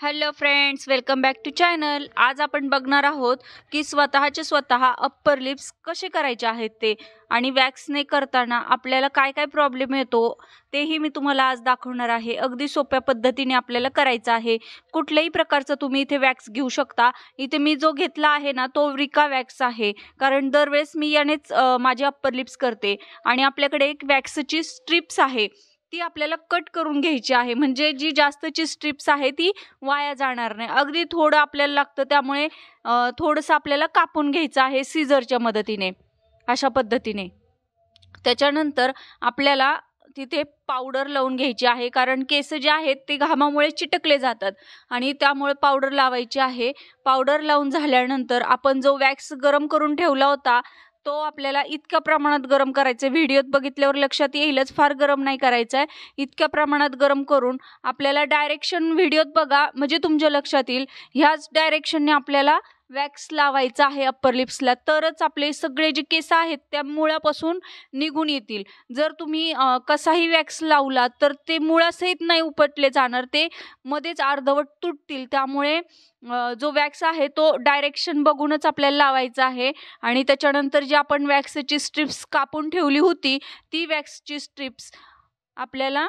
Hello friends, welcome back to channel. आज आपण बघणार आहोत की स्वतः अप्पर लिप्स कसे करायचे आहेत ते आणि वॅक्सने करताना आपल्याला काय काय प्रॉब्लेम येतो तेही मी तुम्हाला आज दाखवणार आहे. अगदी सोप्या पद्धतीने आपल्याला करायचं आहे. कुठल्याही प्रकारचं तुम्ही इथे वॅक्स घेऊ शकता. इथे मी जो घेतला आहे ना तो रिका वॅक्स आहे, कारण दरवेळेस मी यानेच माझे अप्पर लिप्स करते. आणि आपल्याकडे एक वॅक्सची स्ट्रिप्स आहे, ती आपल्याला कट करून घ्यायची आहे, म्हणजे जी जास्तची स्ट्रिप्स आहे ती वाया जाणार नाही. अगदी थोडं आपल्याला लागतं, त्यामुळे थोडंसं आपल्याला कापून घ्यायचं आहे सीझरच्या मदतीने, अशा पद्धतीने. त्याच्यानंतर आपल्याला तिथे पावडर लावून घ्यायची आहे, कारण केस जे आहेत ते घामामुळे चिटकले जातात आणि त्यामुळे पावडर लावायची आहे. पावडर लावून झाल्यानंतर आपण जो वॅक्स गरम करून ठेवला होता तो आपल्याला इतक्या प्रमाणात गरम करायचा आहे. व्हिडिओत बघितल्यावर लक्षात येईलच, फार गरम नाही करायचं आहे. इतक्या प्रमाणात गरम करून आपल्याला डायरेक्शन व्हिडिओत बघा, म्हणजे तुमच्या लक्षात येईल. ह्याच डायरेक्शनने आपल्याला वॅक्स लावायचा आहे अप्पर लिप्सला, तरच आपले सगळे जे केस आहेत त्या मुळापासून निघून येतील. जर तुम्ही कसाही वॅक्स लावला तर ते मुळासहित नाही उपटले जाणार, ते मध्येच अर्धवट तुटतील. त्यामुळे जो वॅक्स आहे तो डायरेक्शन बघूनच आपल्याला लावायचा आहे. आणि त्याच्यानंतर जी आपण वॅक्सची स्ट्रिप्स कापून ठेवली होती ती वॅक्सची स्ट्रिप्स आपल्याला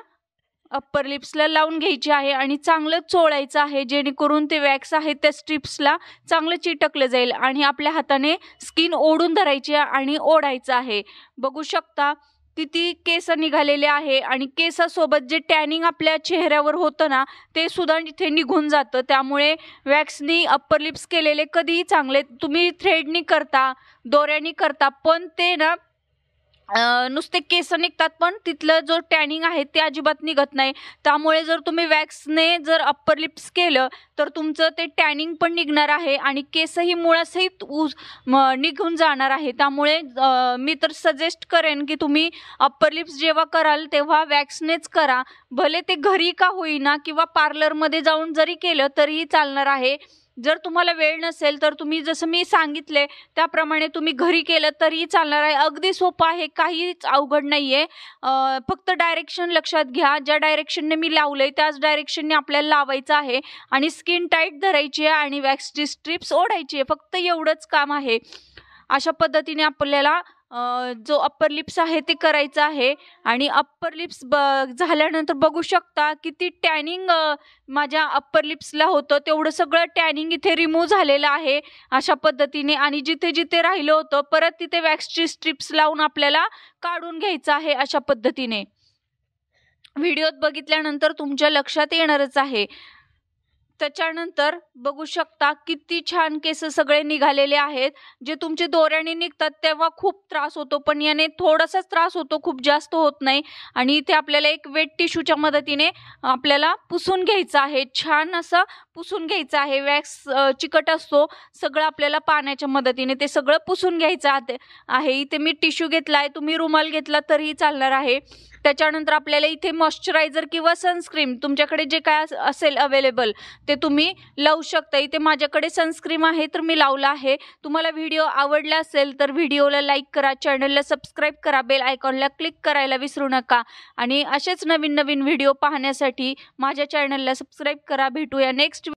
अप्पर लिप्सला लावून घ्यायची आहे आणि चांगलं चोळायचं आहे, जेणेकरून ते वॅक्स आहे त्या स्ट्रिप्सला चांगलं चिटकलं जाईल. आणि आपल्या हाताने स्किन ओढून धरायची आणि ओढायचं आहे. बघू शकता किती केस निघालेले आहे आणि केसासोबत जे टॅनिंग आपल्या चेहऱ्यावर होतं ना ते सुद्धा इथे निघून जातं. त्यामुळे वॅक्सनी अप्पर लिप्स केलेले कधीही चांगले. तुम्ही थ्रेडनी करता, दोऱ्यानी करता, पण ते ना नुसते केस निघतात, पण तिथलं जो टॅनिंग आहे ते अजिबात निघत नाही. त्यामुळे जर तुम्ही वॅक्सने जर अप्पर लिप्स केलं तर तुमचं ते टॅनिंग पण निघणार आहे आणि केसही मुळासहित निघून जाणार आहे. त्यामुळे मी तर सजेस्ट करेन की तुम्ही अप्पर लिप्स जेव्हा कराल तेव्हा वॅक्सनेच करा. भले ते घरी का होईना किंवा पार्लरमध्ये जाऊन जरी केलं तरीही चालणार आहे. जर तुम्हाला वेळ नसेल तर तुम्ही जसं मी सांगितले त्याप्रमाणे तुम्ही घरी केलं तरीही चालणार आहे. अगदी सोपं आहे, काहीच अवघड नाही आहे. फक्त डायरेक्शन लक्षात घ्या. ज्या डायरेक्शनने मी लावलंय त्याच डायरेक्शनने आपल्याला लावायचं आहे आणि स्किन टाईट धरायची आहे आणि वॅक्सची स्ट्रिप्स ओढायची आहे. फक्त एवढंच काम आहे. अशा पद्धतीने आपल्याला जो अप्पर लिप्स आहे ते करायचं आहे. आणि अप्पर लिप्स झाल्यानंतर बघू शकता किती टॅनिंग माझ्या अप्पर लिप्सला होतं, तेवढं सगळं टॅनिंग इथे रिमूव्ह झालेलं आहे अशा पद्धतीने. आणि जिथे जिथे राहिलं होतं परत तिथे वॅक्सची स्ट्रिप्स लावून आपल्याला काढून घ्यायचं आहे अशा पद्धतीने. व्हिडिओत बघितल्यानंतर तुमच्या लक्षात येणारच आहे. त्याच्यानंतर बघू शकता किती छान केस सगळे निघालेले आहेत. जे तुमचे दोऱ्याने निघतात तेव्हा खूप त्रास होतो, पण याने थोडासाच त्रास होतो, खूप जास्त होत नाही. आणि इथे आपल्याला एक वेट टिश्यूच्या मदतीने आपल्याला पुसून घ्यायचं आहे, छान असं पुसून घ्यायचं आहे. वॅक्स चिकट असतो, सगळं आपल्याला पाण्याच्या मदतीने ते सगळं पुसून घ्यायचं आहे. इथे मी टिश्यू घेतला आहे, तुम्ही रुमाल घेतला तरीही चालणार आहे. त्याच्यानंतर आपल्याला इथे मॉइश्चरायझर किंवा सनस्क्रीम तुमच्याकडे जे काय असेल अवेलेबल ते तुम्ही लावू शकता. इथे माझ्याकडे सनस्क्रीम आहे तर मी लावला आहे. तुम्हाला व्हिडिओ आवडला असेल तर व्हिडिओला लाईक करा, चॅनलला सबस्क्राईब करा, बेल आयकॉनला क्लिक करायला विसरू नका. आणि असेच नवीन नवीन व्हिडिओ पाहण्यासाठी माझ्या चॅनलला सबस्क्राईब करा. भेटूया नेक्स्ट